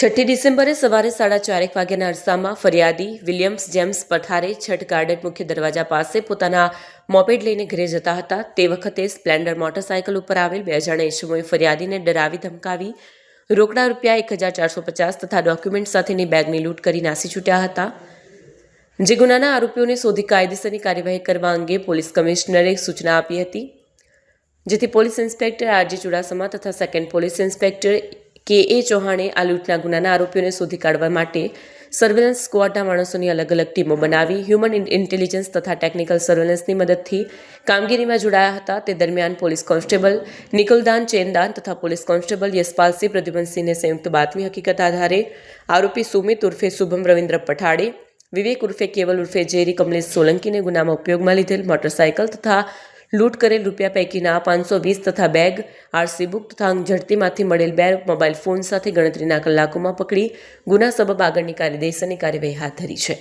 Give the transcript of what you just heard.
6 ડિસેમ્બરે સવારે 4:30 વાગ્યાના અરસામાં ફરિયાદી વિલિયમ્સ જેમ્સ પઠારે છઠ ગાર્ડન મુખ્ય દરવાજા પાસે પોતાના મોપેડ લઈને ઘરે જતા હતા. તે વખતે સ્પ્લેન્ડર મોટરસાયકલ ઉપર આવેલ 2 અજાણ્યા ઈસમોએ ફરિયાદીને ડરાવી ધમકાવી રોકડા રૂપિયા 1450 તથા ડોક્યુમેન્ટ સાથેની બેગની લૂંટ કરી નાસી છૂટ્યા હતા. જે ગુનાના આરોપીઓને શોધી કાયદેસરની કાર્યવાહી કરવા અંગે પોલીસ કમિશનરે સૂચના આપી હતી, જેથી પોલીસ ઇન્સ્પેક્ટર આરજી ચુડાસમા તથા સેકન્ડ પોલીસ ઇન્સ્પેક્ટર કે.એ. ચૌહાણે આ લૂંટના ગુનાના આરોપીઓને શોધી કાઢવા માટે સર્વેલન્સ સ્ક્વોડના માણસોની અલગ અલગ ટીમો બનાવી હ્યુમન ઇન્ટેલિજન્સ તથા ટેકનિકલ સર્વેલન્સની મદદથી કામગીરીમાં જોડાયા હતા. તે દરમિયાન પોલીસ કોન્સ્ટેબલ નિકુલદાન ચેનદાન તથા પોલીસ કોન્સ્ટેબલ યશપાલસિંહ પ્રદ્યુમનસિંહને સંયુક્ત બાતમી હકીકત આધારે આરોપી સુમિત ઉર્ફે શુભમ રવિન્દ્ર પઠાડે, વિવેક ઉર્ફે કેવલ ઉર્ફે જેરી કમલેશ સોલંકીને ગુનામાં ઉપયોગમાં લીધેલ મોટરસાયકલ તથા લૂંટ કરેલ રૂપિયા પૈકીના 520 તથા બેગ, આરસી બુક તથા ઝડતીમાંથી મળેલ 2 મોબાઈલ ફોન સાથે ગણતરીના કલાકોમાં પકડી ગુના સબબ આગળની કાયદેસરની કાર્યવાહી હાથ ધરી છે.